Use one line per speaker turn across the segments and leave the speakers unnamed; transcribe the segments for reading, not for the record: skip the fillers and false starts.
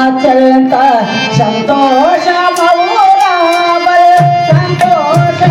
అత్యంత సంతోషమౌరా సంతోష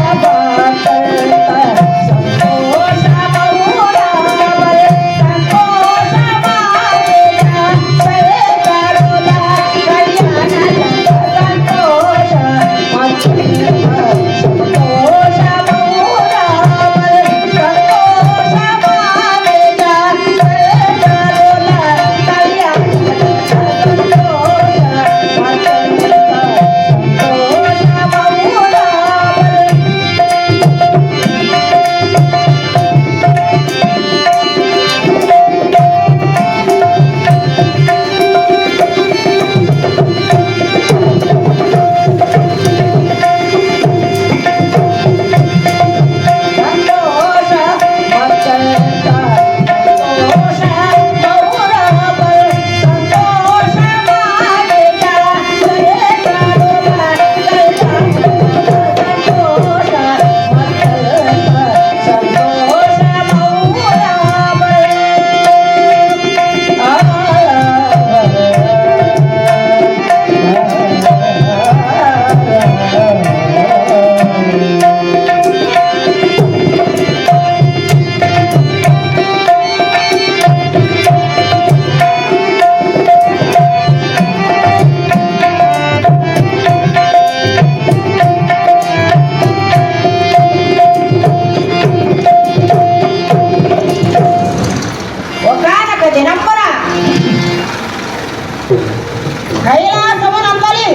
కైలాసమునందలి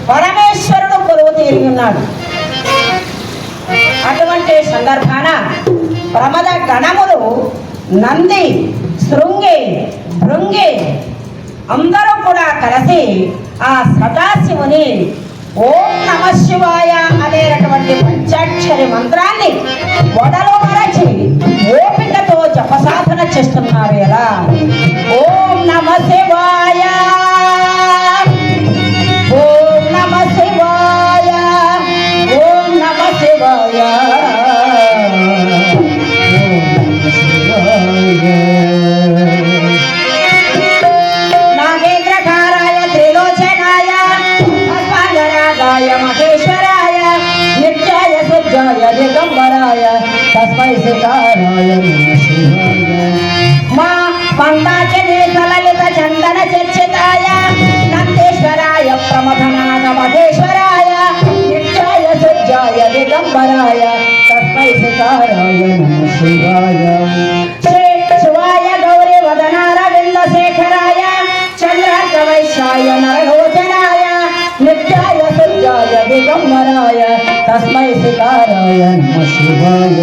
పరమేశ్వరుడు కొలువు తీరి ఉన్నాడు. అటువంటి సందర్భాన ప్రమద గణములు నంది, శృంగి, భృంగి అందరూ కూడా కలిసి ఆ సదాశివుని ఓం నమ శివాయ అనేటటువంటి పంచాక్షరి మంత్రాన్ని వడలో మరచి ఓపికతో జపసాధన చేస్తున్నారు. ఎలా ఓం నమ శివాయ, ఓం నమ శివాయ, ఓం నమ శివాయ, నాగేంద్రకారాయ త్రిలోచనాయ భస్మాంగరాగాయ మహేశ్వరాయ నిత్యాయ సుజ్జాయ దిగంబరాయ తస్మై శ్రీకారాయ నమః శివాయ. మా పంతాచనే సలలిత చందన చర్చితాయ నందేశ్వరాయ ప్రమథనాథ మహేశ్వరాయ నిత్యాయ సుజ్జాయ దిగంబరాయ తస్మై శ్రీకారాయ నమః శివాయ. శ్రీ శివాయ గౌరీ వదనారవింద శేఖరాయ చంద్రార్కవైశ్యాయ నరలోచనాయ నిత్యాయ సుజ్జాయ దిగంబరాయ తస్మై శ్రీకారాయ నమః శివాయ.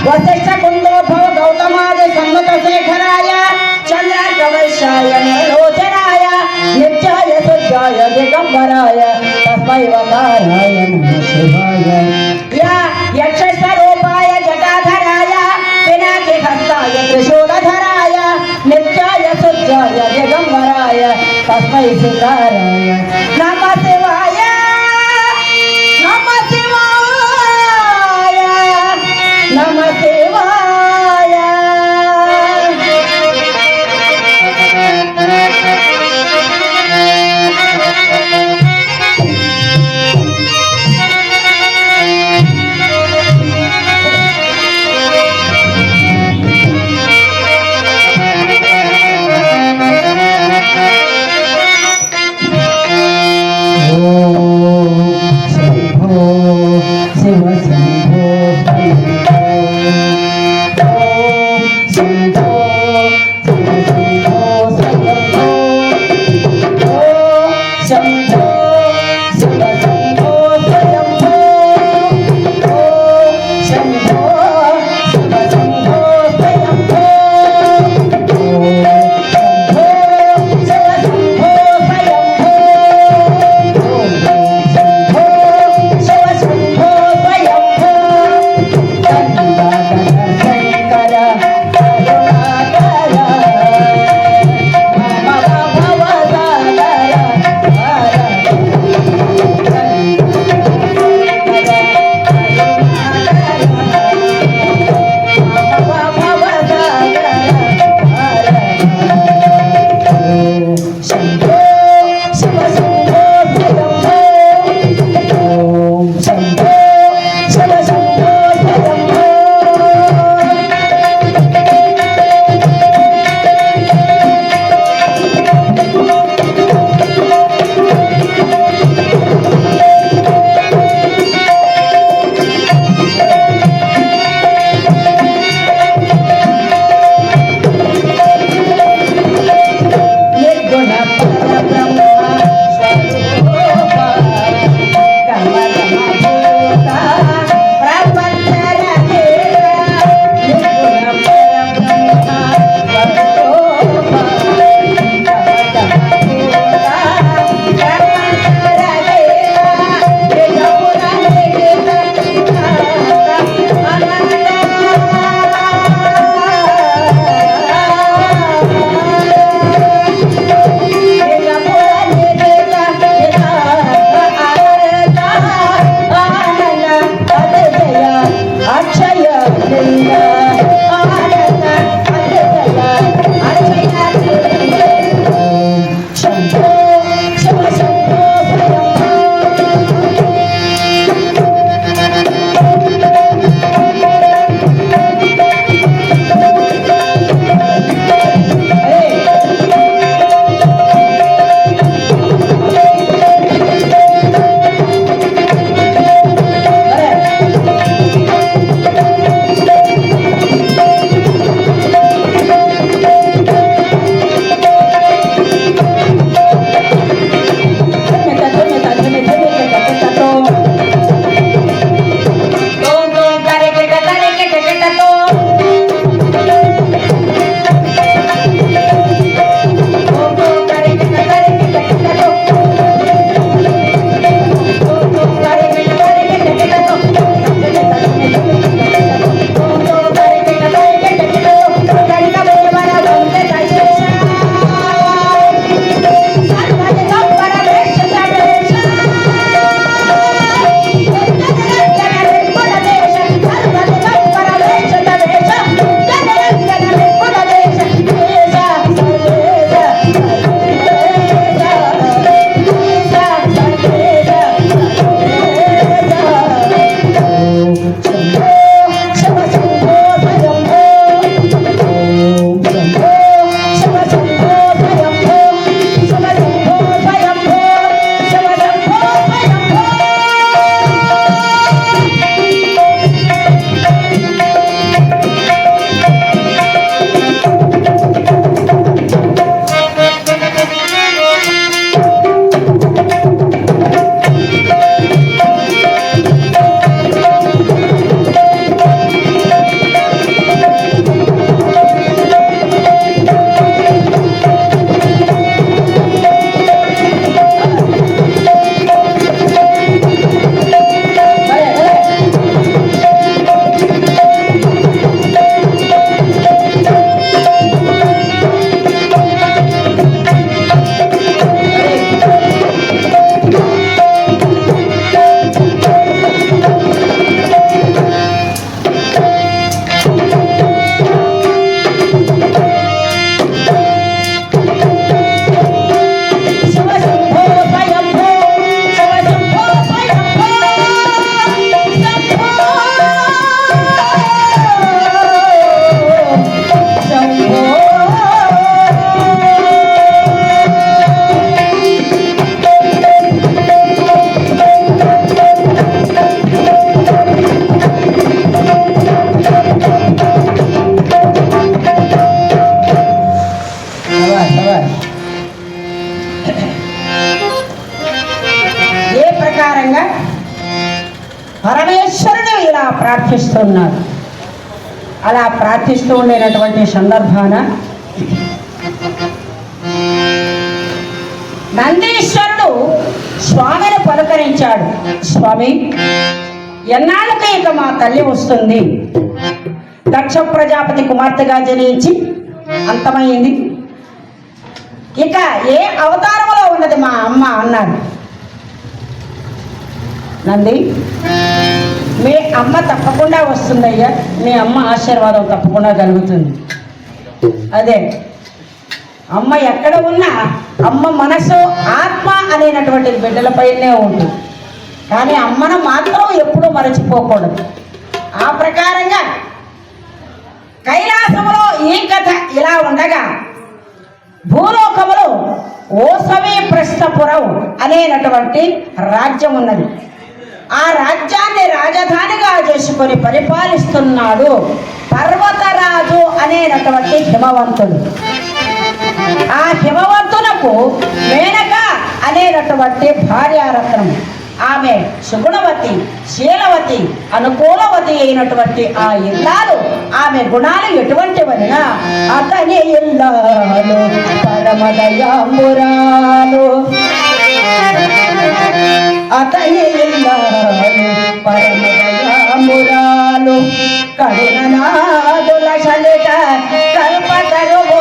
వశిష్ఠ కుందోభవ గౌతమాది సన్మత శేఖరాయ చంద్రార్కవైశ్యాయ నరలోచనాయ నిత్యాయ సుజ్జాయ దిగంబరాయ తస్మై వకారాయ నమః శివాయ. యక్షస్వరూపాయ జటాధరాయ పినాకి హస్తాయ త్రిశూలధరాయ నిత్యాయ సుజ్జాయ దిగంబరాయ తస్మై శ్రీకారాయ నమః శివాయ. నమ శివాయ, నమ శివాయ. ప్రార్థిస్తున్నారు. అలా ప్రార్థిస్తూ ఉండేటటువంటి సందర్భాన నందీశ్వరుడు స్వామిని పలకరించాడు. స్వామి, ఎన్నాళ్ళకి ఇక మా తల్లి వస్తుంది? దక్ష ప్రజాపతి కుమార్తెగా జనించి అంతమైంది, ఇక ఏ అవతారంలో ఉన్నది మా అమ్మ అన్నాడు. నంది, మీ అమ్మ తప్పకుండా వస్తుందయ్యా, మీ అమ్మ ఆశీర్వాదం తప్పకుండా కలుగుతుంది. అదే అమ్మ ఎక్కడ ఉన్నా అమ్మ మనసు ఆత్మ అనేటటువంటి బిడ్డలపైనే ఉంటుంది, కానీ అమ్మను మాత్రం ఎప్పుడూ మరచిపోకూడదు. ఆ ప్రకారంగా కైలాసములో ఈ కథ ఇలా ఉండగా భూలోకములో ఓసవి ప్రస్థపురం అనేటటువంటి రాజ్యం ఉన్నది. ఆ రాజ్యాన్ని రాజధానిగా చేసుకొని పరిపాలిస్తున్నాడు పర్వతరాజు అనేటటువంటి హిమవంతుడు. ఆ హిమవంతునకు మేనక అనేటటువంటి భార్యారత్నం. ఆమె సుగుణవతి, శీలవతి, అనుకూలవతి అయినటువంటి ఆ ఇల్లాలు. ఆమె గుణాలు ఎటువంటివన్నా అతని ఇల్లాలు పరమదయామురాలు, అతని ఇల్లాలు పరమదయామురాలు, కరుణనాదుల సలిట కల్పతరువు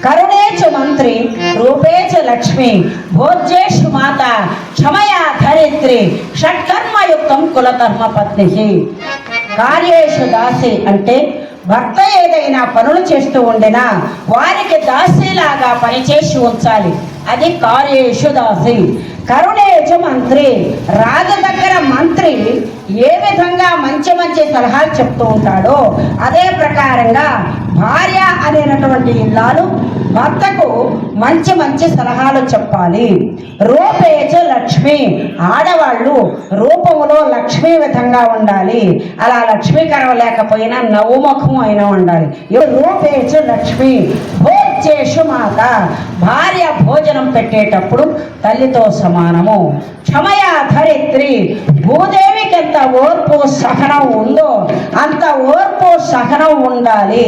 కరుణేచు మంత్రి రూపేచ లక్ష్మి భోజ్యేషు మాత క్షమయా ధరిత్రి షట్కర్మయుక్తం కులధర్మ పత్ని. కార్యేషు దాసి అంటే భర్త ఏదైనా పనులు చేస్తూ ఉండినా వారికి దాసిలాగా పనిచేసి ఉంచాలి, అది కార్యేషు దాసి. కరుణేచు మంత్రి, రాజు దగ్గర మంత్రి ఏ విధంగా మంచి మంచి సలహాలు చెప్తూ ఉంటాడో అదే ప్రకారంగా భార్య అనేటటువంటి ఇల్లాలు భర్తకు మంచి మంచి సలహాలు చెప్పాలి. రూపేచ లక్ష్మి, ఆడవాళ్ళు రూపములో లక్ష్మీ విధంగా ఉండాలి, అలా లక్ష్మీకరం లేకపోయినా నవ్వుముఖం అయినా ఉండాలి. రూపేచ లక్ష్మి భోజ్యేషు మాత, భార్య భోజనం పెట్టేటప్పుడు తల్లితో సమానము. క్షమయా ధరిత్రి, భూదేవికి ఎంత ఓర్పు సహనం ఉందో అంత ఓర్పు సహనం ఉండాలి.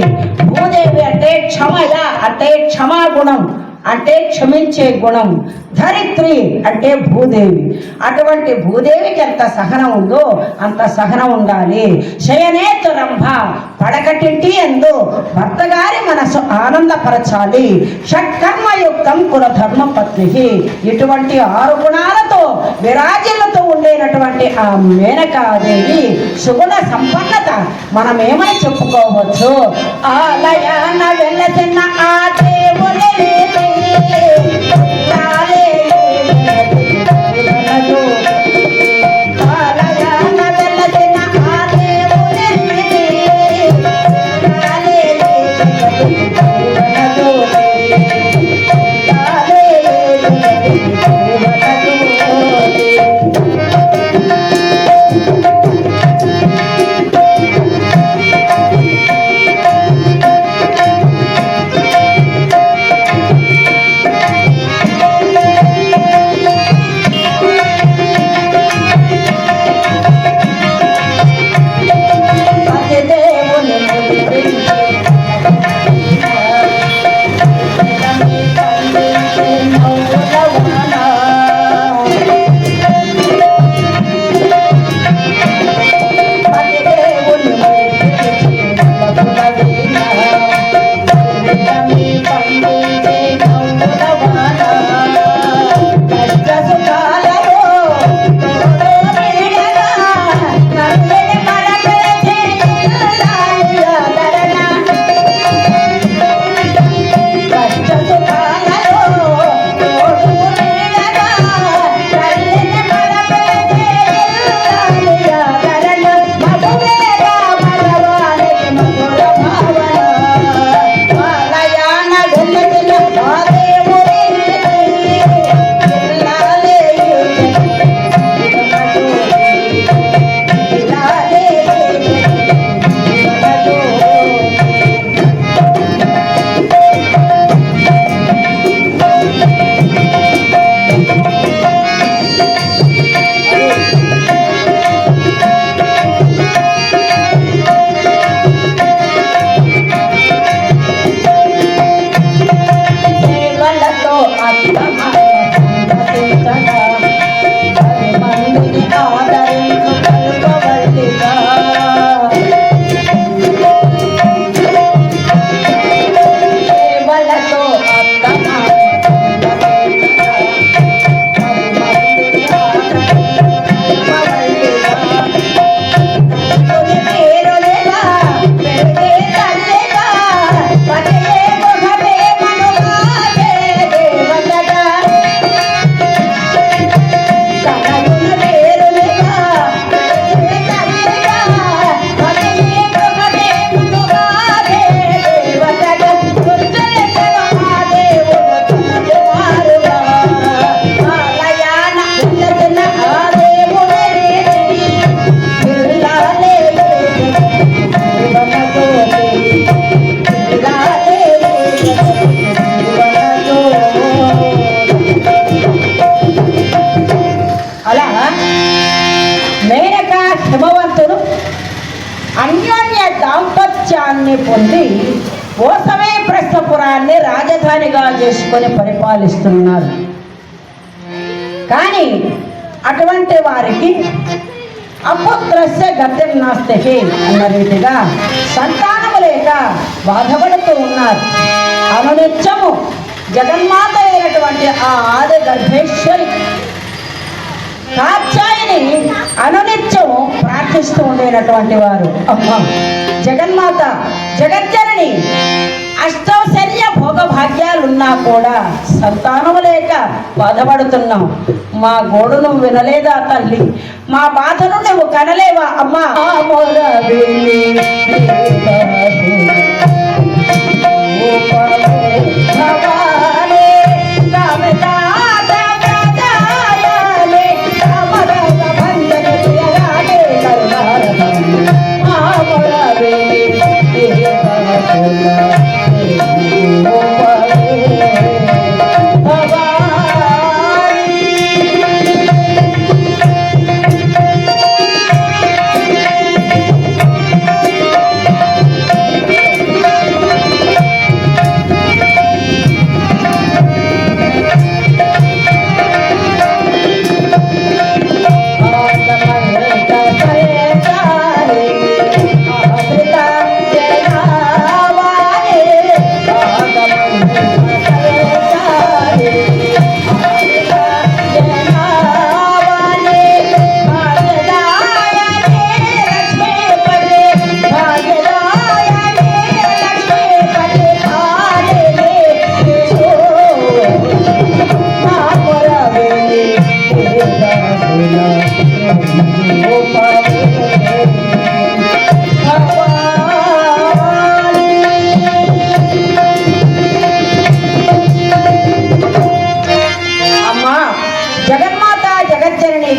భూదేవి అంటే క్షమయ అంటే క్షమాగుణం, అంటే క్షమించే గుణం. ధరిత్రి అంటే భూదేవి, అటువంటి భూదేవికి ఎంత సహనం ఉందో అంత సహనం ఉండాలి. శయనేతు రంభ, పడకటింటి ఎందు భర్త గారి మనసు ఆనందపరచాలి. షట్కర్మయుక్తం కులధర్మ పత్ని, ఇటువంటి 6 గుణాలతో విరాజిల్లతో ఉండేటటువంటి ఆ మేనకాదేవి సుగుణ సంపన్నత మనమేమని చెప్పుకోవచ్చు. ఆలయాన వెళ్ళసిన ఆ దేవుని స్థానాన్ని పొంది ఓసమే ప్రస్థపురాన్ని రాజధానిగా చేసుకొని పరిపాలిస్తున్నారు. కానీ అటువంటి వారికి అపుత్రస్య గతిం నాస్తి అన్న రీతిగా సంతానము లేక బాధపడుతూ ఉన్నారు. అనునిత్యము జగన్మాత అయినటువంటి ఆ ఆది గర్భేశ్వరి కాత్యాయని అనునిత్యం ప్రార్థిస్తూ ఉండేటటువంటి వారు. అమ్మ జగన్మాత జగజ్జనని అష్టౌశల్య భోగ భాగ్యాలున్నా కూడా సంతానము లేక బాధపడుతున్నాం. మా గోడు నువ్వు వినలేదా తల్లి? మా బాధను నువ్వు కనలేవా అమ్మా?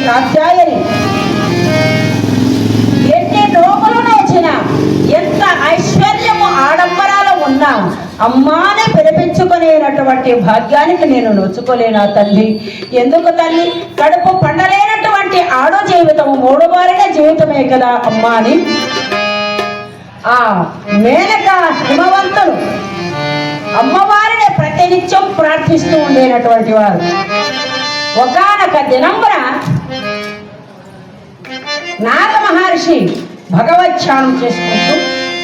కాత్యాయని ఎన్ని నోములు నోచినా, ఎంత ఐశ్వర్యము ఆడంబరాలు ఉన్నా అమ్మాని పిలిపించుకునేటటువంటి భాగ్యానికి నేను నోచుకోలేనా తల్లి? ఎందుకు తల్లి? కడుపు పండలేనటువంటి ఆడో జీవితము మూడుబారిన జీవితమే కదా అమ్మా అని ఆ మేనక హిమవంతులు అమ్మవారిని ప్రతినిత్యం ప్రార్థిస్తూ ఉండేటటువంటి వారు. ఒకానొక దినంబున నారద మహర్షి భగవచ్ఛానం చేసుకుంటూ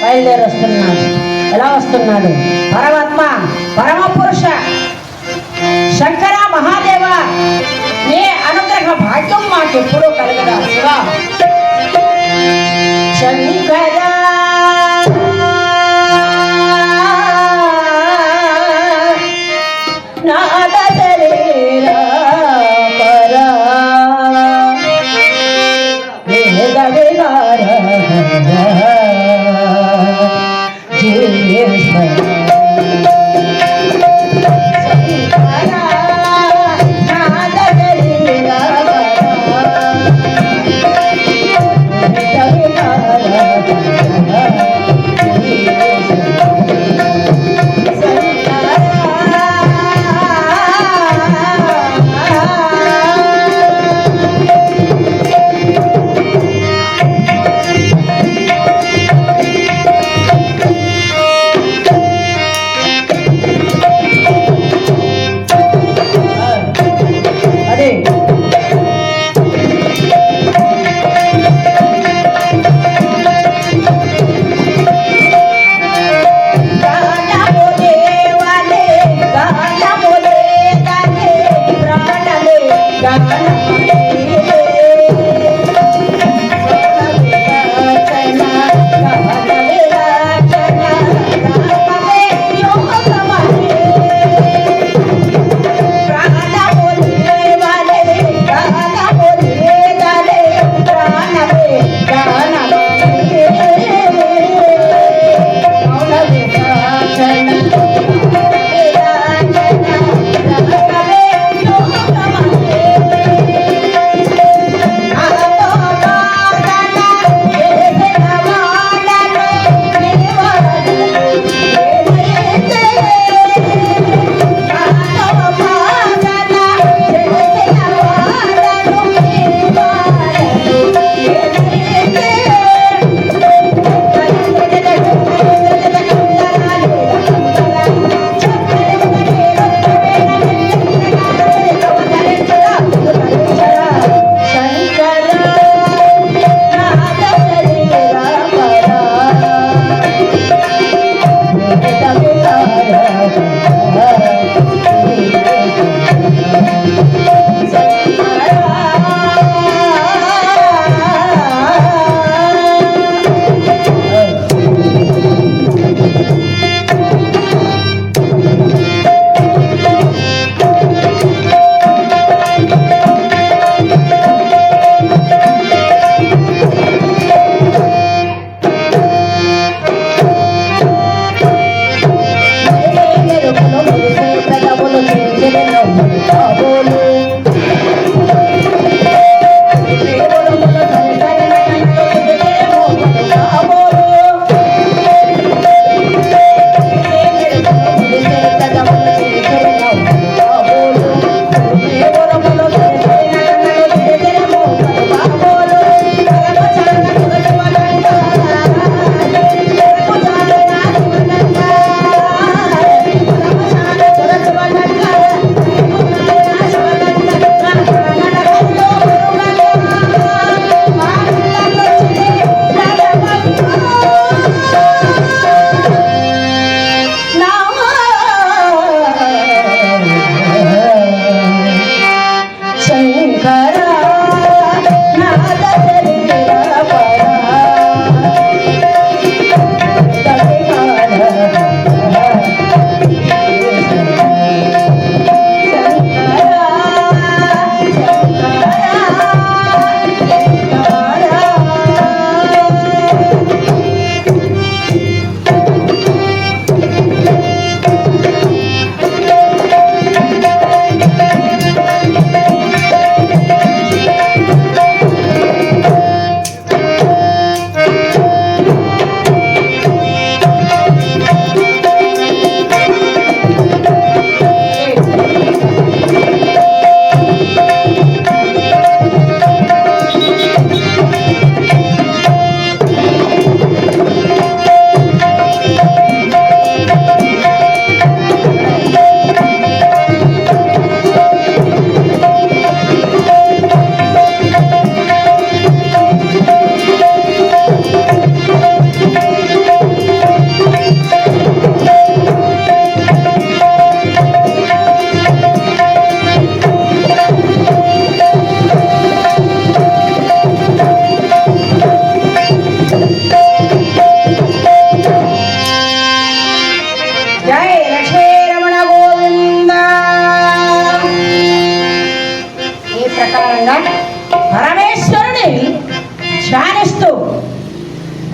బయలుదేరి వస్తున్నాడు. ఎలా వస్తున్నాడు? పరమాత్మ, పరమ పురుష శంకర మహాదేవ, నీ అనుగ్రహ భాగ్యం మాకెప్పుడూ కలగదా శివా? శంకర నాద శరీర పరా వేద విహార జీవేశ్వర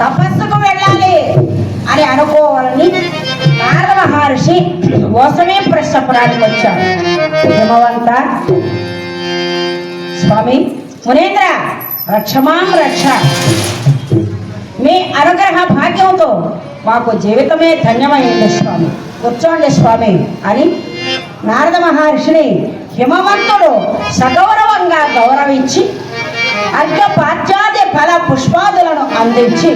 తపస్సుకు వెళ్ళాలి అని అనుకోవాలని నారద మహర్షి కోసమే ప్రశ్నపడానికి వచ్చాడు. హిమవంత స్వామి మునేంద్ర రక్షమాం రక్ష, మీ అనుగ్రహ భాగ్యంతో మాకు జీవితమే ధన్యమైంది స్వామి, కూర్చోండి స్వామి అని నారద మహర్షిని హిమవంతుడు సగౌరవంగా గౌరవించి అర్ఘ్యపాద్యాది ఫల పుష్పాదులను అందించి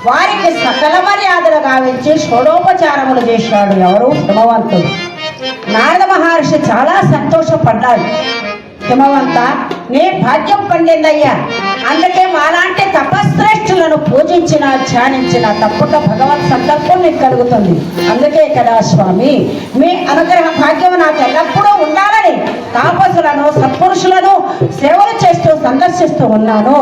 వారికి సకల మర్యాదలు గావించి షోడోపచారములు చేశాడు. ఎవరు? హిమవంతుడు. నారద మహర్షి చాలా సంతోషపడ్డాడు. హిమవంత, నీ భాగ్యం పండిందయ్యా, అందుకే మాలాంటి తపశ్రేష్ఠులను పూజించిన ధ్యానించిన తప్పక భగవత్ సంకల్పం నీకు కలుగుతుంది. అందుకే కదా స్వామి మీ అనుగ్రహ భాగ్యం నాకు ఎల్లప్పుడూ ఉండాలని తాపసులను సత్పురుషులను సేవలు చేస్తూ సందర్శిస్తూ ఉన్నాను.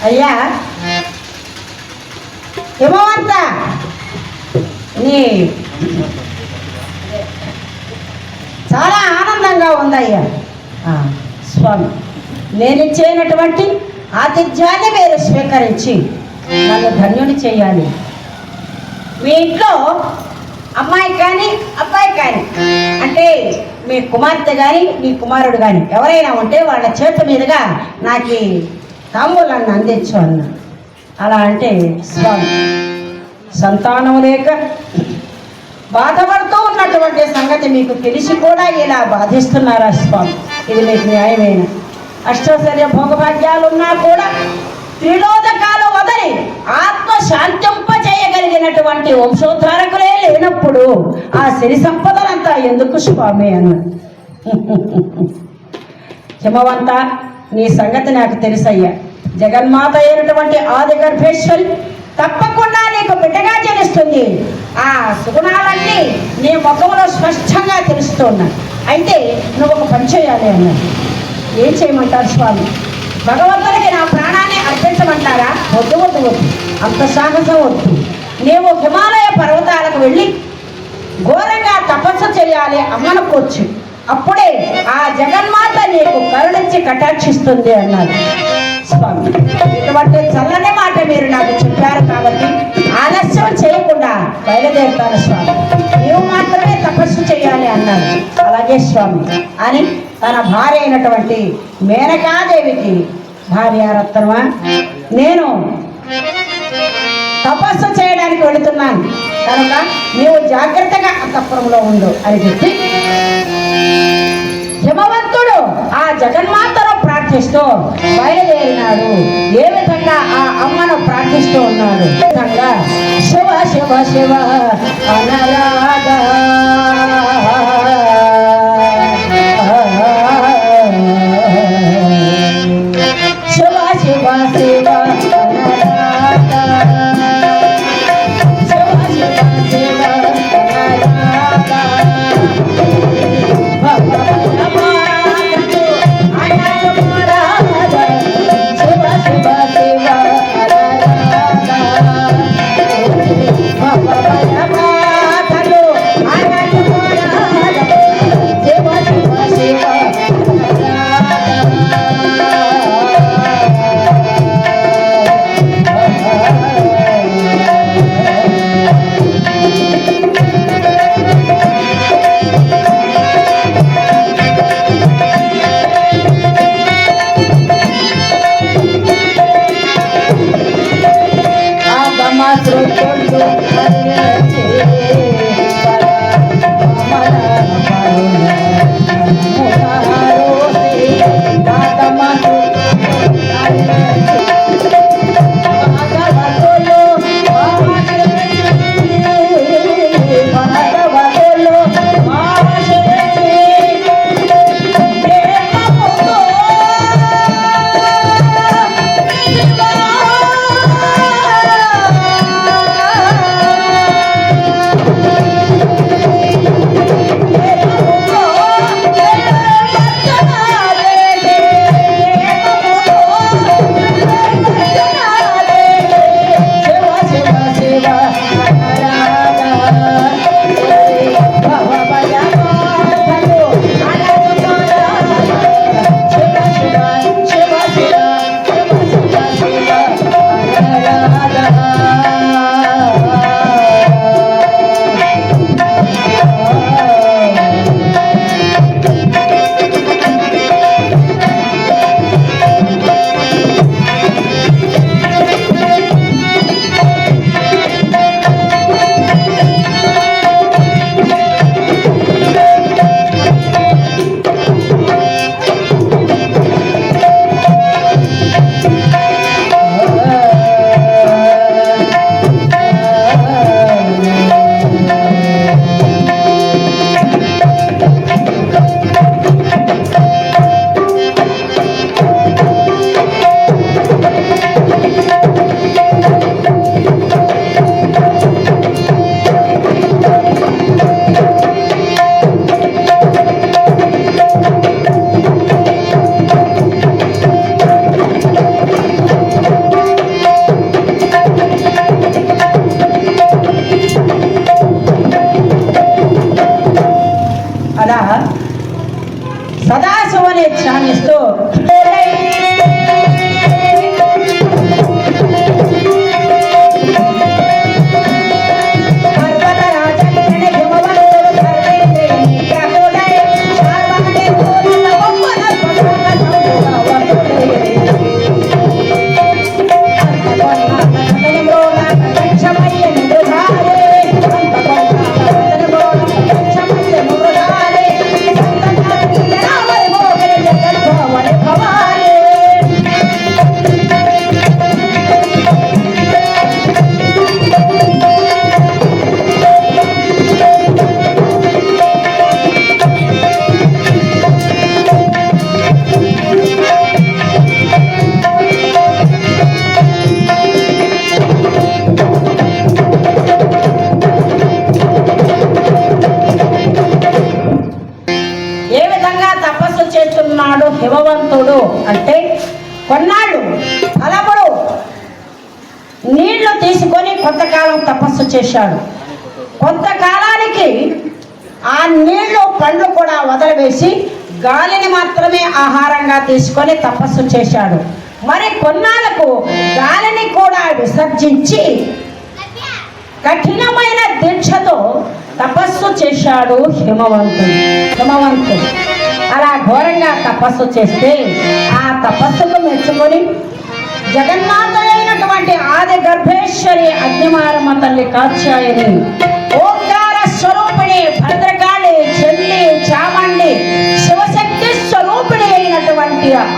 అయ్యా హిమవంత, నీ చాలా ఆనందంగా ఉందయ్యా. స్వామి, నేను ఇచ్చేనటువంటి ఆతిథ్యాన్ని మీరు స్వీకరించి నన్ను ధన్యుని చేయాలి. మీ ఇంట్లో అమ్మాయి కానీ అబ్బాయి కానీ, అంటే మీ కుమార్తె కానీ మీ కుమారుడు కానీ ఎవరైనా ఉంటే వాళ్ళ చేతి మీదుగా నాకు తాంబూలాన్ని అందించు అన్న. అలా అంటే స్వామి, సంతానం లేక బాధపడుతూ ఉన్నటువంటి సంగతి మీకు తెలిసి కూడా ఇలా బాధిస్తున్నారా స్వామి? ఇది మీకు న్యాయమైన అష్టైశ్వర్య భోగభాగ్యాలున్నా కూడా త్రిలోదకాలు వదలి ఆత్మ శాంతింప చేయగలిగినటువంటి వంశోద్ధారకులే లేనప్పుడు ఆ సిరి సంపదలంతా ఎందుకు స్వామి అన్నాడు. హిమవంత, నీ సంగతి నాకు తెలుసయ్యా. జగన్మాత అయినటువంటి ఆది గర్భేశ్వరి తప్పకుండా నీకు బిడ్డగా జనిస్తుంది. ఆ సుగుణాలన్నీ నీ ముఖంలో స్పష్టంగా తెలుస్తున్నాయి. అయితే నువ్వు ఒక పని చేయాలి అన్నాడు. ఏం చేయమంటారు స్వామి? భగవంతుడికి నా ప్రాణాన్ని అర్పించమంటారా? వద్దు వద్దు వద్దు, అంత సాహసం వద్దు. నీవు హిమాలయ పర్వతాలకు వెళ్ళి ఘోరంగా తపస్సు చేయాలి అమ్మనుకోవచ్చు. అప్పుడే ఆ జగన్మాత నీకు కరుణించి కటాక్షిస్తుంది అన్నారు స్వామి. ఇటువంటి చల్లని మాట మీరు నాకు చెప్పారు కాబట్టి ఆలస్యం చేయకుండా బయలుదేరుతాను స్వామి. నీవు మాత్రమే తపస్సు చేయాలి అన్నాడు. అలాగే స్వామి అని తన భార్య అయినటువంటి మేనకాదేవికి, భార్య రత్నమా, నేను తపస్సు చేయడానికి వెళుతున్నాను కనుక నీవు జాగ్రత్తగా అంతఃపురంలో ఉండు అని చెప్పి హిమవంతుడు ఆ జగన్మాతను ప్రార్థిస్తూ బయలుదేరినాడు. ఏ విధంగా ఆ అమ్మను ప్రార్థిస్తూ ఉన్నాడు? విధంగా శివ శివ శివ అనరాగా శివ శివ శివ అనరాగా శివ శివ శివ అనరాగా సదాశివుని ధ్యానిస్తూ చేస్తున్నాడు హిమవంతుడు అంటే కొన్నాళ్ళు అలాప్పుడు నీళ్లు తీసుకొని కొంతకాలం తపస్సు చేశాడు. కొంతకాలానికి ఆ నీళ్లు పండ్లు కూడా వదిలివేసి గాలిని మాత్రమే ఆహారంగా తీసుకొని తపస్సు చేశాడు. మరి కొన్నాళ్ళకు గాలిని కూడా విసర్జించి కఠినమైన దీక్షతో తపస్సు చేశాడు హిమవంతుడు. అలా ఘోరంగా తపస్సు చేస్తే ఆ తపస్సుకు మెచ్చుకొని జగన్మాత అయినటువంటి ఆది గర్భేశ్వరి అగ్నిమారమ్మ తల్లి కాత్యాయని ఓంకార స్వరూపిణి భద్రకాళి చెల్లి చామండి శివశక్తి స్వరూపిణి అయిన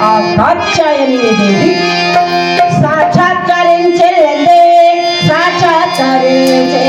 ఆ కాత్యాయని దేవి సాక్షాత్కరించే సాక్షాత్కరించే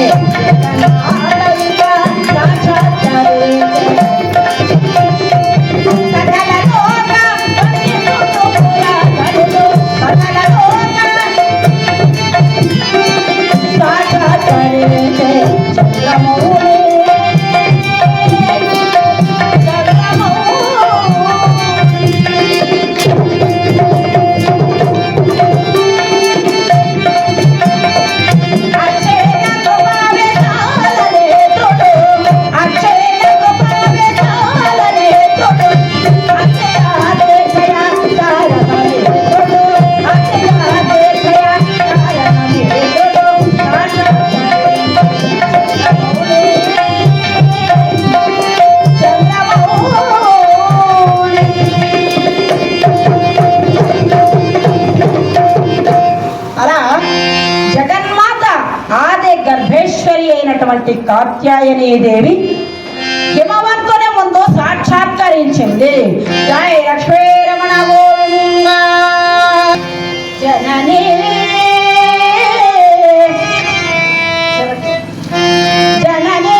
కాత్యాయని దేవి హిమవంతుని ముందు సాక్షాత్కరించింది. జయ లక్ష్మీ రమణ గోవింద జననీ జననీ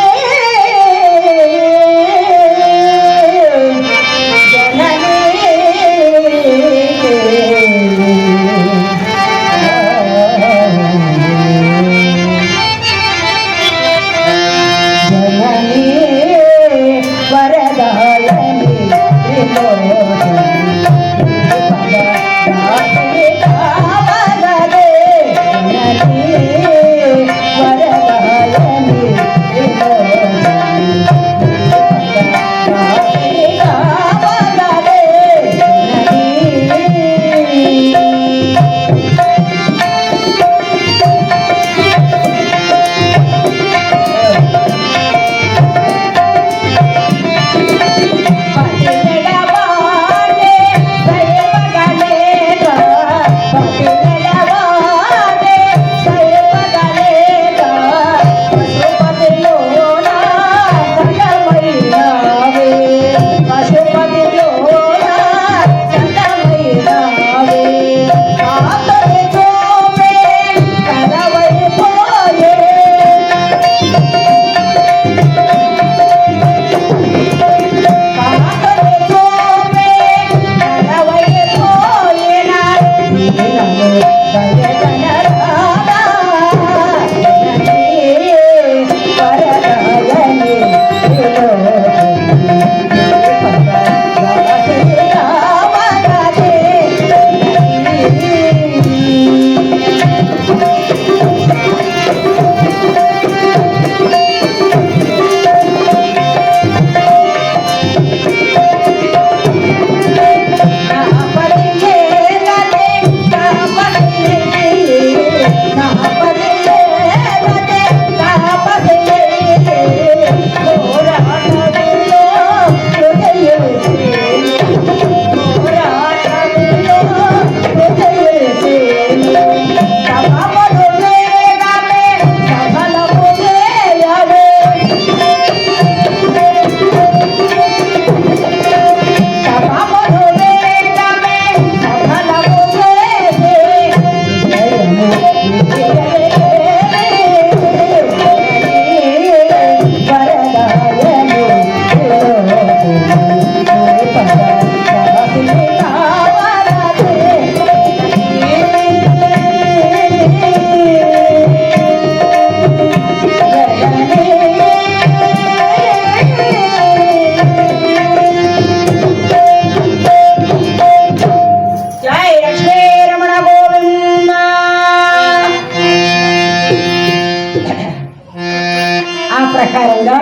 ప్రకారంగా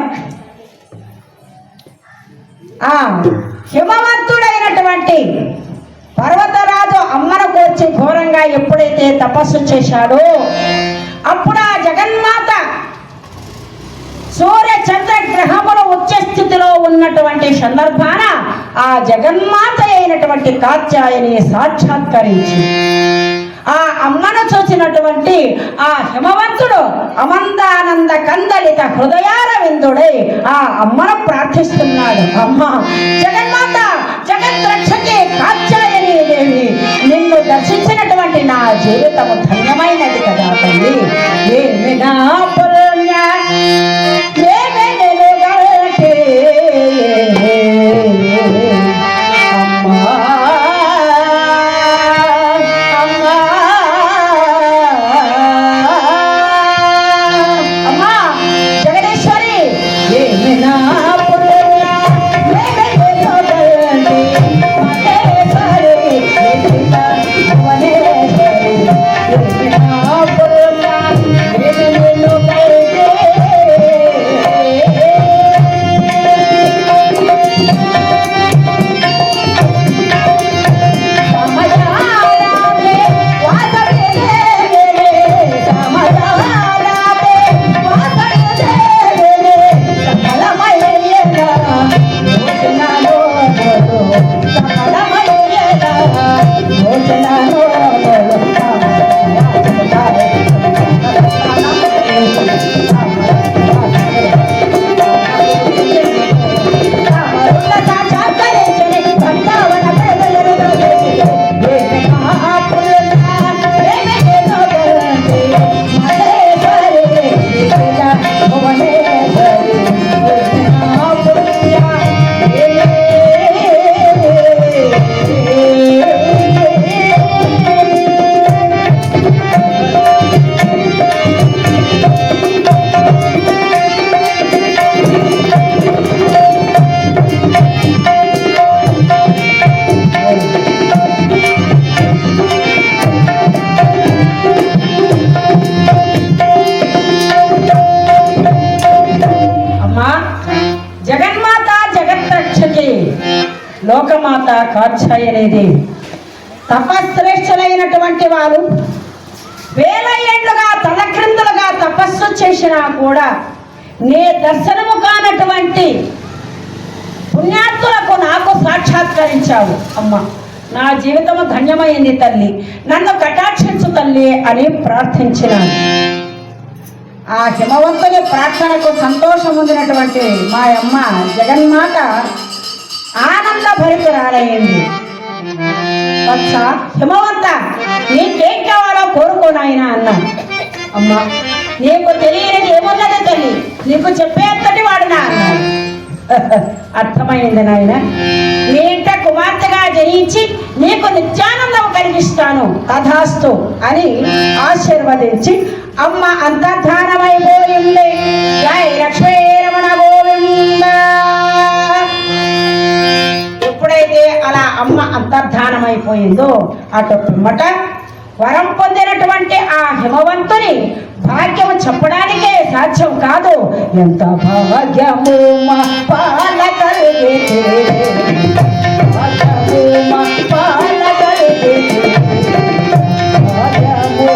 ఆ హిమవంతుడైనటువంటి పర్వతరాజు అమ్మను కూర్చి ఘోరంగా ఎప్పుడైతే తపస్సు చేశాడో అప్పుడు ఆ జగన్మాత సూర్య చంద్ర గ్రహములు ఉచ్చ స్థితిలో ఉన్నటువంటి సందర్భాన ఆ జగన్మాత అయినటువంటి కాత్యాయని సాక్షాత్కరించి ఆ అమ్మను చూసినటువంటి ఆ హిమవంతుడు అమందానంద కందలిత హృదయార విందుడై ఆ అమ్మను ప్రార్థిస్తున్నాడు. అమ్మ జగన్మాత జగత్ రక్షకి కాత్యాయని కాత్యాయనిదేవి తపశ్రేష్ఠులైనటువంటి వారు వేల ఏళ్లుగా తలక్రిందులుగా తపస్సు చేసినా కూడా నీ దర్శనము కానటువంటి పుణ్యాత్తులకు నాకు సాక్షాత్కరించావు అమ్మ. నా జీవితము ధన్యమైంది తల్లి, నన్ను కటాక్షించు తల్లి అని ప్రార్థించినాను. ఆ హిమవంతుని ప్రార్థనకు సంతోషం పొందినటువంటి మా అమ్మ జగన్మాత ఆనంద భరితురాలయ్యింది. వత్స హిమవంత, నీకేం కావాలో కోరుకోనాయన అన్నాను. అమ్మ, నీకు తెలియనిది ఏమున్నది తల్లి, నీకు చెప్పేంతటి వాడినా అన్నాడు. అర్థమైంది నాయన, నీ ఇంట కుమార్తెగా జయించి నీకు నిత్యానందం కలిగిస్తాను తథాస్తు అని ఆశీర్వదించి అమ్మ అంతర్ధానమైపోయింది. జై లక్ష్మీ రమణ గోవింద. ఎప్పుడైతే అలా అమ్మ అంతర్ధానమైపోయిందో అటు పిమ్మట వరం పొందినటువంటి ఆ హిమవంతుని భాగ్యము చెప్పడానికే సాధ్యం కాదు. ఎంత భాగ్యము మా పాలకలిగే, భాగ్యము మా పాలకలిగే, భాగ్యము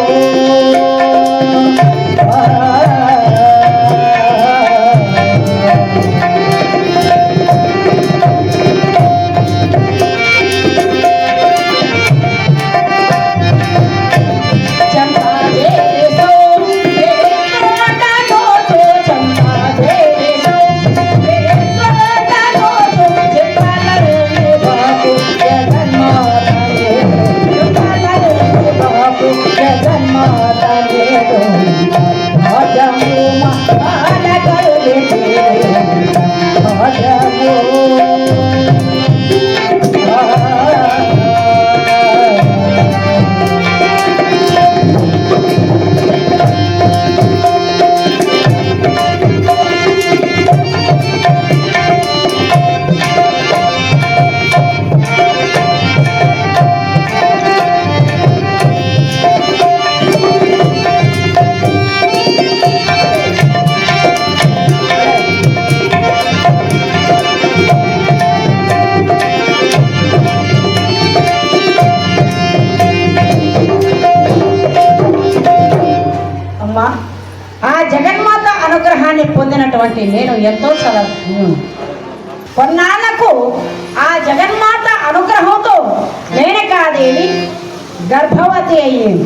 పొందినటువంటి నేను ఎంతో కొన్నాళ్లకు ఆ జగన్మాత అనుగ్రహంతో మేనకాదేవి గర్భవతి అయ్యింది.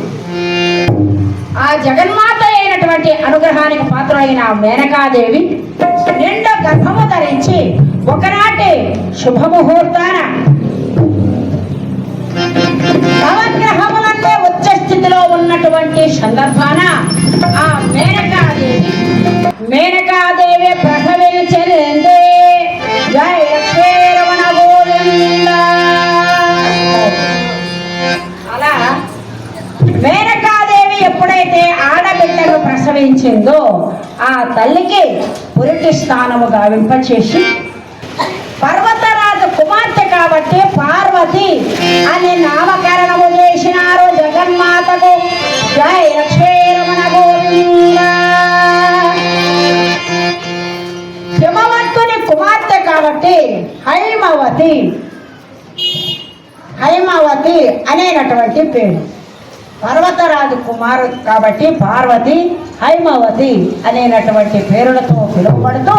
ఆ జగన్మాత అయినటువంటి అనుగ్రహానికి పాత్రైన మేనకాదేవి నిండు గర్భము ధరించి ఒకనాటి శుభముహూర్తాన నవగ్రహములంటే ఉచ్చ స్థితిలో ఉన్నటువంటి సందర్భాన ఆ మేనకాదేవి ప్రసవించింది. జై లక్ష్మీ రమణ గోవింద. అలా మేనకాదేవి ఎప్పుడైతే ఆడబిడ్డను ప్రసవించిందో ఆ తల్లికి పురిటి స్థానము గావింపచేసి పర్వతరాజు కుమార్తె కాబట్టి పార్వతి అని నామకరణము చేసినారు జగన్మాతకు. జై లక్ష్మీ రమణ గోవింద. హిమవంతుని కుమార్తె కాబట్టి హైమవతి అనేటటువంటి పేరు. పర్వతరాజు కుమారుడు కాబట్టి పార్వతి, హైమవతి అనేటటువంటి పేరులతో పిలువబడుతూ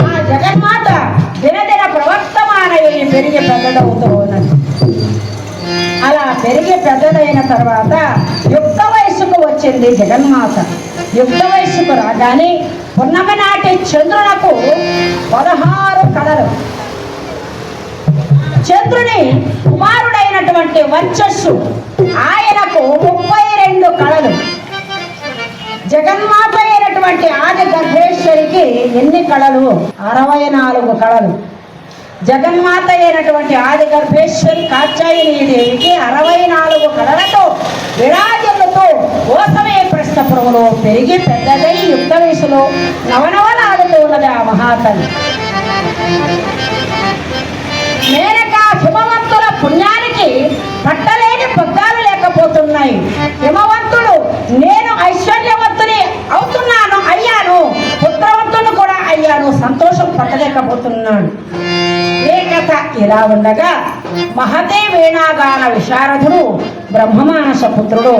ఆ జగన్మాత దినదిన ప్రవర్తమానయ్యి పెరిగి పెద్దదవుతూ ఉన్నది. అలా పెరిగి పెద్దదైన తర్వాత యుక్త వయసుకు వచ్చింది జగన్మాత. యుక్త వయసుకు రాగానే పున్నమి నాటి చంద్రునకు 16 కళలు, చంద్రుని కుమారుడైనటువంటి వర్చస్సు ఆయనకు 32 కళలు. జగన్మాత అయినటువంటి ఆది గర్భేశ్వరికి ఎన్ని కళలు? 64 కళలు. జగన్మాత అయినటువంటి ఆది గర్భేశ్వరి కాత్యాయని దేవికి 64 కళలతో విరాజులతో ఓసమే ప్రస్థపురంలో పెరిగి పెద్దదై యుక్త వయసులో నవనవలాడుతూ ఉన్నది ఆ మహాతల్లి. మేనక హిమవంతుల పుణ్యానికి పట్టలేని పగ్గాలు లేకపోతున్నాయి. హిమవంతుడు నేను ఐశ్వర్యవంతుని అయ్యాను, పుత్రవంతుని కూడా అయ్యాను, సంతోషం పట్టలేకపోతున్నాడు. ఏ కథ ఇలా ఉండగా మహతే వీణాగాన విశారదుడు బ్రహ్మమానస పుత్రుడు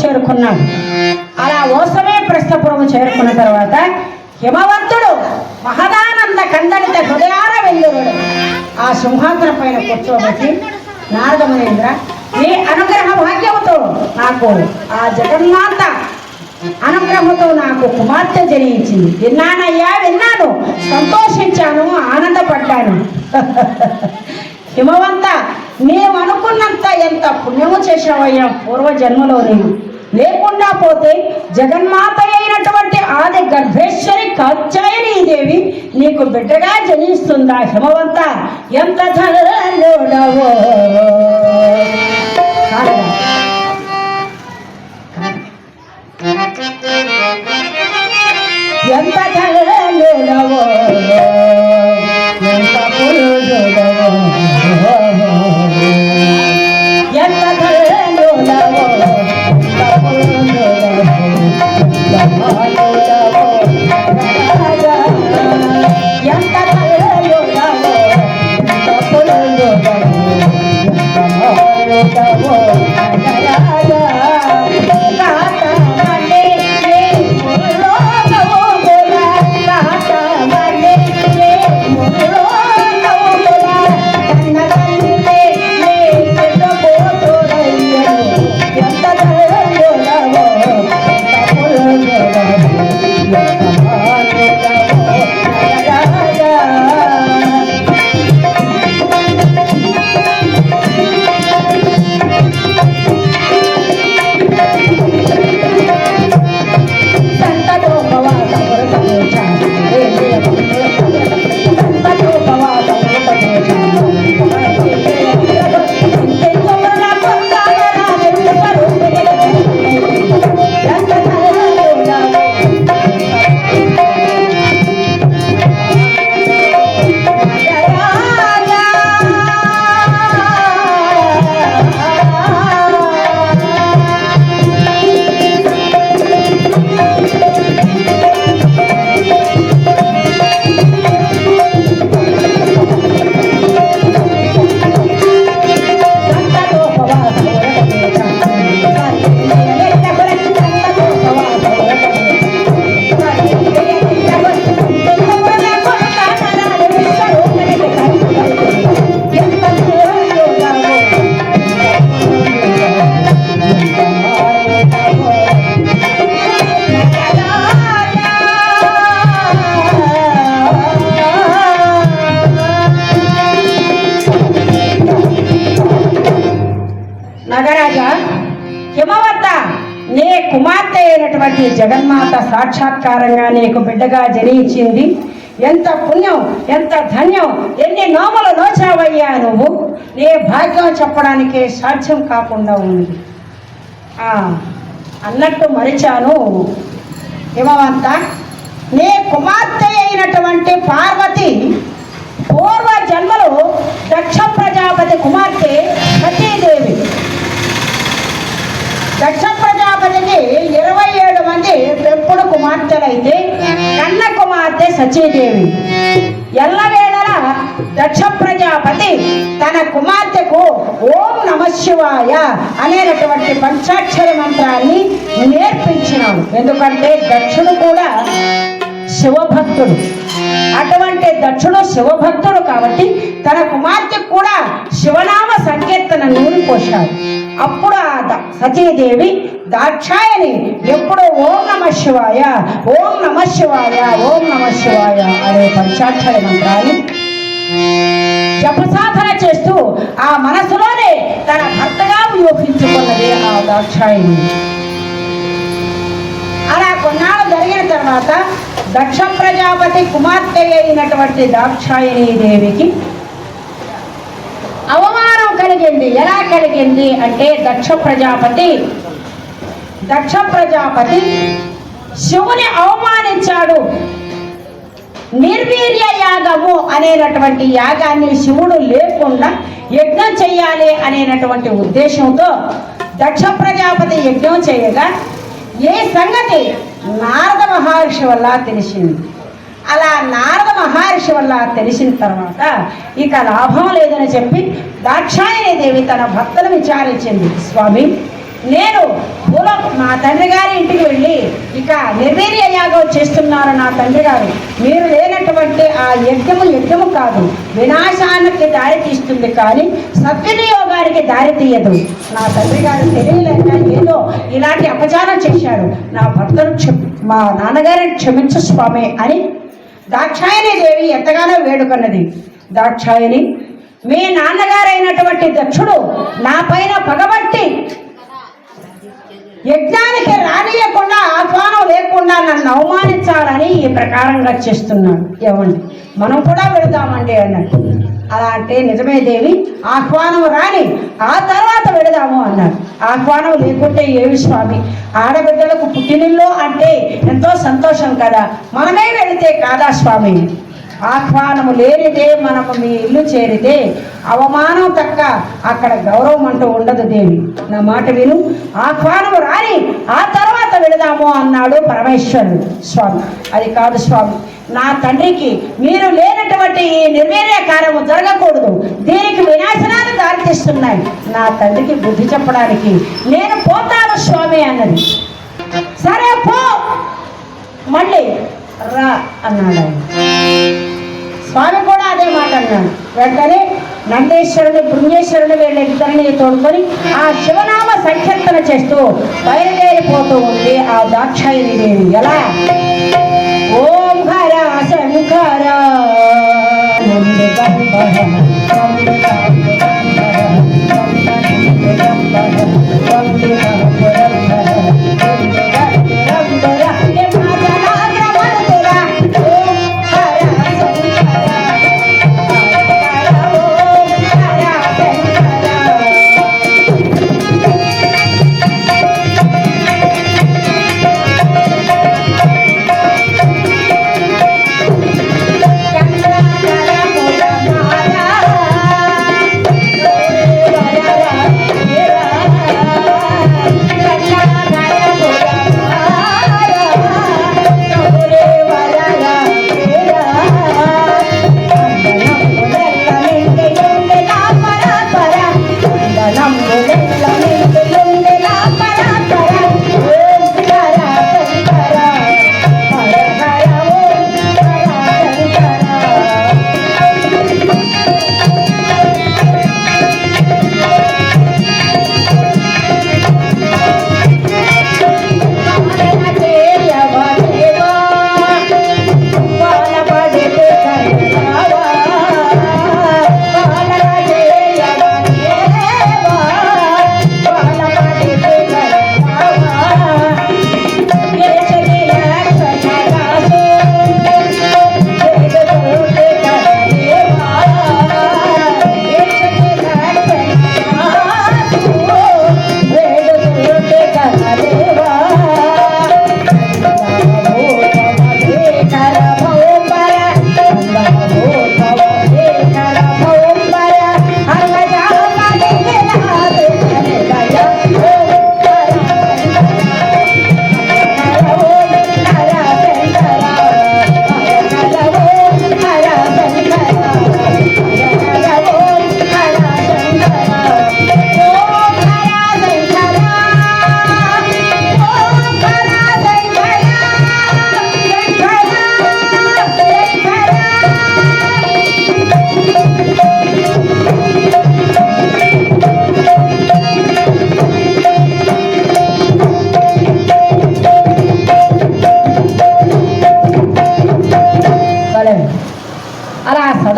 చేరుకున్నాడు. అలా ఓసమే ప్రస్థపురం చేరుకున్న తర్వాత హిమవంతుడు మహదానంద కందలిత హృదయార వెల్లురుడు ఆ సింహాసనం పైన కూర్చోబెట్టి నారద మునీంద్ర నీ అనుగ్రహ భాగ్యముతో నాకు ఆ జగన్మాత అనుగ్రహంతో నాకు కుమార్తె జనించింది. విన్నానయ్యా, విన్నాను, సంతోషించాను, ఆనందపడ్డాను. హిమవంత, నీవు అనుకున్నంత ఎంత పుణ్యము చేశావయ్యా పూర్వజన్మలో. నేను లేకుండా పోతే జగన్మాత అయినటువంటి ఆది గర్భేశ్వరి కాత్యాయని దేవి నీకు బిడ్డగా జనిస్తుందా? హిమవంత, ఎంత ధనలోడవో ఎంత ధనలోడవో ఎంత పురుషుడవో ఎంత ధనలోడవో ఎంత జగన్మాత సాక్షాత్కారంగా నీకు బిడ్డగా జనించింది. ఎంత పుణ్యం, ఎంత ధన్యం, ఎన్ని నోములు నోచావయ్యా నువ్వు. నీ భాగ్యం చెప్పడానికి సాధ్యం కాకుండా ఉంది. అన్నట్టు మరిచాను హిమవంత, నీ కుమార్తె అయినటువంటి పార్వతి పూర్వ జన్మలో దక్ష ప్రజాపతి కుమార్తె సతీదేవి. దక్ష ప్రజాపతికి 27 మంది పెంపుడు కుమార్తెలైతే కన్న కుమార్తె సతీదేవి. ఎల్లవేళలా దక్ష ప్రజాపతి తన కుమార్తెకు ఓం నమశివాయ అనేటటువంటి పంచాక్షరి మంత్రాన్ని నేర్పించినాడు. ఎందుకంటే దక్షుడు కూడా శివభక్తుడు. అటువంటి దక్షుడు శివభక్తుడు కాబట్టి తన కుమార్తెకు కూడా శివనామ సంకీర్తన నూరి పోశాడు. అప్పుడు ఆ సతీదేవి దాక్షాయని ఎప్పుడు ఓం నమ శివాయ, ఓం నమ శివాయ, ఓం నమ శివాయ అనే పంచాక్షరి మంత్రాన్ని జపసాధన చేస్తూ ఆ మనసులోనే తన భర్తగా ఊహించుకున్నది ఆ దాక్షాయని. అలా కొన్నాళ్ళు జరిగిన తర్వాత దక్ష ప్రజాపతి కుమార్తె అయినటువంటి దాక్షాయణీ దేవికి అవమానం కలిగింది. ఎలా కలిగింది అంటే దక్ష ప్రజాపతి శివుని అవమానించాడు. నిర్వీర్య యాగము అనేటటువంటి యాగాన్ని శివుడు లేకుండా యజ్ఞం చేయాలి అనేటటువంటి ఉద్దేశంతో దక్ష ప్రజాపతి యజ్ఞం చేయగా ఏ సంగతి నారద మహర్షి వల్ల తెలిసింది. అలా నారద మహర్షి వల్ల తెలిసిన తర్వాత ఇక లాభం లేదని చెప్పి దాక్షాయణీ దేవి తన భర్తను విచారించింది. స్వామి, నేను మా తండ్రి గారి ఇంటికి వెళ్ళి ఇక నిర్వీర్య యాగం చేస్తున్నారు నా తండ్రి గారు. మీరు లేనటువంటి ఆ యజ్ఞము కాదు, వినాశానికి దారి తీస్తుంది కానీ సద్వినియోగానికి దారి తీయదు. నా తండ్రి గారు తెలియలేక ఏదో ఇలాంటి అపచారం చేశాడు. నా భర్తను మా నాన్నగారిని క్షమించు స్వామి అని దాక్షాయణీ దేవి ఎంతగానో వేడుకున్నది. దాక్షాయణి, మీ నాన్నగారైనటువంటి దక్షుడు నా పైన పగబట్టి యజ్ఞానికి రానియకుండా ఆహ్వానం లేకుండా నన్ను అవమానించాలని ఈ ప్రకారంగా చేస్తున్నాడు. ఏమండి, మనం కూడా వెళదామండి అన్నట్టు. అలా అంటే నిజమే దేవి, ఆహ్వానం రాని ఆ తర్వాత వెళదాము అన్నాడు. ఆహ్వానం లేకుంటే ఏమి స్వామి, ఆడబిడ్డలకు పుట్టినిల్లు అంటే ఎంతో సంతోషం కదా, మనమే వెళితే కాదా స్వామి. ఆహ్వానము లేనిదే మనము మీ ఇల్లు చేరితే అవమానం తక్క అక్కడ గౌరవం అంటూ ఉండదు దేవి. నా మాట విను, ఆహ్వానము రాని ఆ తర్వాత వెళదాము అన్నాడు పరమేశ్వరుడు. స్వామి, అది కాదు స్వామి, నా తండ్రికి మీరు లేనటువంటి ఈ నిర్వీర్య కార్యము జరగకూడదు, దీనికి వినాశనాలు దారితీస్తున్నాయి. నా తండ్రికి బుద్ధి చెప్పడానికి నేను పోతాను స్వామి అన్నది. సరే పో, మళ్ళీ రా అన్నాడు ఆయన. స్వామి కూడా అదే మాట అన్నాడు. వెంటనే నందేశ్వరుని బృంగేశ్వరుని వీళ్ళిద్దరిని తోడుకొని ఆ శివనామ సంకీర్తన చేస్తూ బయలుదేరిపోతూ ఉంది ఆ దాక్షాయణీ దేవి. ఎలా? ఓం హర శంకర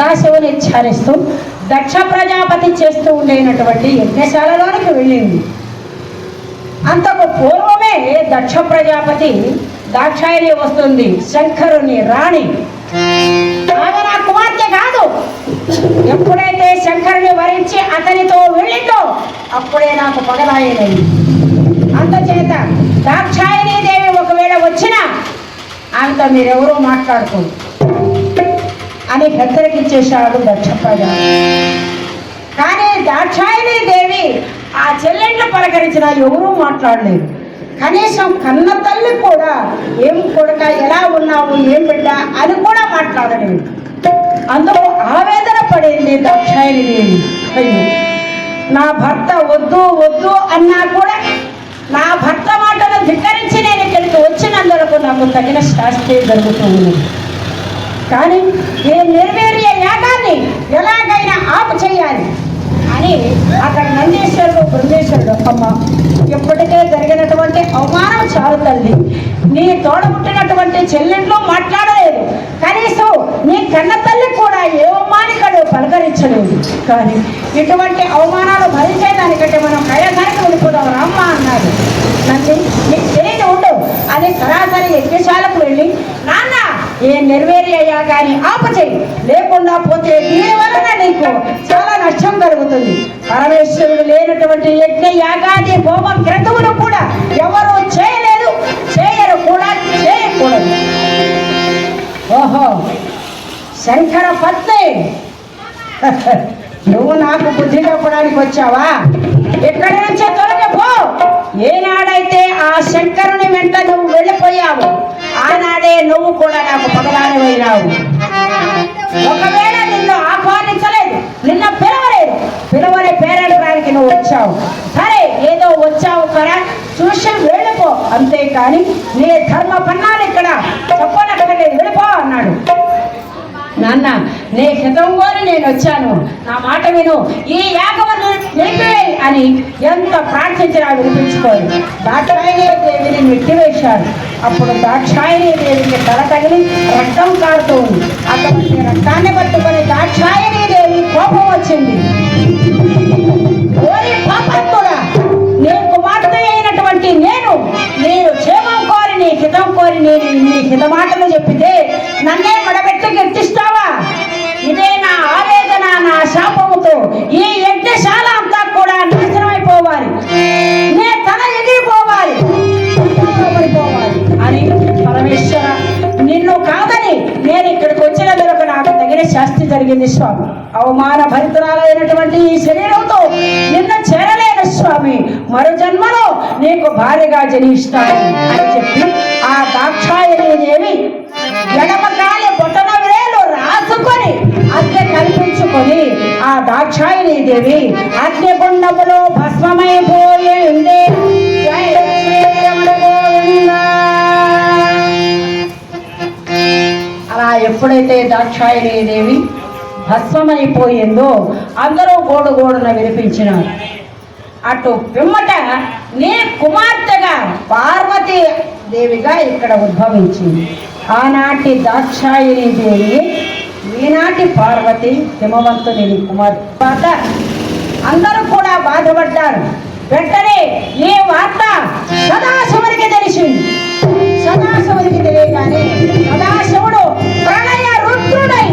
సదాశివుని ధ్యానిస్తూ దక్ష ప్రజాపతి చేస్తూ ఉండేనటువంటి యజ్ఞశాలలోనికి వెళ్ళింది. అంతకు పూర్వమే దక్ష ప్రజాపతి దాక్షాయణి వస్తుంది, శంకరుని రాణి. ఆమె నా కుమార్తె కాదు. ఎప్పుడైతే శంకరుని వరించి అతనితో వెళ్ళిందో అప్పుడే నాకు పగలాయనది. అందుచేత దాక్షాయణీ దేవి ఒకవేళ వచ్చినా ఆమెతో మీరెవరూ మాట్లాడుకోండి అని హెచ్చరికిచ్చేశాడు దక్ష ప్రజాపతి. కానీ దాక్షాయణీ దేవి ఆ చెల్లెండ్లు పలకరించిన ఎవరూ మాట్లాడలేదు. కనీసం కన్న తల్లి కూడా ఏం కొడుక, ఎలా ఉన్నావు, ఏం బిడ్డ అని కూడా మాట్లాడలేదు. అందులో ఆవేదన పడింది దాక్షాయణీ దేవి. అయ్యో, నా భర్త వద్దు వద్దు అన్నా కూడా నా భర్త మాటను ధిక్కరించి నేను ఇక్కడికి వచ్చినందుకు నాకు తగిన శాస్త్రే జరుగుతూ ఉంది. కానీ ఈ నిర్వీర్య యాగాన్ని ఎలాగైనా ఆపు చేయాలి అని అక్కడ నందీశ్వరుడు బృందేశ్వరుడు, అమ్మ ఇప్పటికే జరిగినటువంటి అవమానం చాలు తల్లి. నీ తోడబుట్టినటువంటి చెల్లెంట్లో మాట్లాడలేదు, కనీసం నీ కన్న తల్లి కూడా ఏ అవమానికడు పలకరించలేదు. కానీ ఇటువంటి అవమానాలు భరించేదానికంటే మనం కైలాసానికి వెళ్ళిపోదాం రామ్మ అన్నాడు. నంది నీకు తెలియదు ఉండు అని సరాసరి యజ్ఞశాలకు వెళ్ళి, నాన్న ఏ నెరవేరి యాగాన్ని ఆపచేయి, లేకుండా పోతే దీని వలన నీకు చాలా నష్టం కలుగుతుంది. పరమేశ్వరుడు లేనటువంటి యజ్ఞ యాగాది హోమ క్రతువులు కూడా ఎవరు చేయలేదు, చేయరు కూడా, చేయకూడదు. ఓహో శంకర పత్ని, నువ్వు నాకు బుద్ధి చెప్పడానికి వచ్చావా? ఇక్కడి నుంచే తొలగిపో. ఏనాడైతే ఆ శంకరుని వెంట నువ్వు వెళ్ళిపోయావు ఆనాడే నువ్వు కూడా నాకు పగలానివైనావు. ఒకవేళ నిన్ను ఆహ్వానించలేదు, నిన్న పిలవని పేరడడానికి నువ్వు వచ్చావు. సరే ఏదో వచ్చావు కదా, చూసి వెళ్ళిపో, అంతేకాని నీ ధర్మ పన్నాలు ఇక్కడ చెప్పనక్కర్లేదు, వెళ్ళిపో అన్నాడు. నాన్న నీ హితం కోరి నేను వచ్చాను, నా మాట విను, ఈ యాగమును నిలిపివేయి అని ఎంత ప్రార్థించినా వినిపించుకోరు. దాక్షాయణీ దేవిని నెట్టివేశారు. అప్పుడు దాక్షాయణీ దేవికి తల తగిలి రక్తం కారుతూ ఉంది. అటువంటి రక్తాన్ని పట్టుకొని దాక్షాయణీ దేవి కోపం వచ్చింది. ఓరి పాపత్తుడా, నీ కుమార్తె అయినటువంటి నేను క్షేమం కోరి నీ హితం కోరి నేను నీ హితమాటలు చెప్పితే నన్నే మడబెట్టి గట్టిస్తావా? ఇదే నా ఆవేదన, నా శాపముతో ఈ యజ్ఞశాల అంతా కూడా నాశనమైపోవాలి, నే తల ఎగిరిపోవాలి అని పరమేశ్వర, నిన్ను కాదని నేను ఇక్కడికి వచ్చినందుకు నాకు తగిన శాస్తి జరిగింది స్వామి. అవమాన భరితురాలైనటువంటి ఈ శరీరంతో నిన్ను చేరలేను స్వామి, మరో జన్మలో నీకు భార్యగా జనిస్తాను అని చెప్పి ఆ దాక్షాయణీ దేవి ఎడమకాలి బొటన వేలు రాసుకొని అగ్ని కల్పించుకొని ఆ దాక్షాయణీ దేవి అగ్నిగుండములో భస్మమైపోయింది. అలా ఎప్పుడైతే దాక్షాయణీ దేవి భస్మమైపోయిందో అందరూ గోడుగోడున వినిపించినారు. అటు పిమ్మట నీ కుమార్తెగా పార్వతీ దేవిగా ఇక్కడ ఉద్భవించింది. ఆనాటి దాక్షాయణీ దేవి, ఈనాటి పార్వతి హిమవంతుని కుమార్తె. అందరూ కూడా బాధపడ్డారు. వెంటనే ఈ వార్త సదాశివునికి తెలిసింది. సదాశివునికి తెలియగానే సదాశివుడు ప్రళయ రుద్రుడై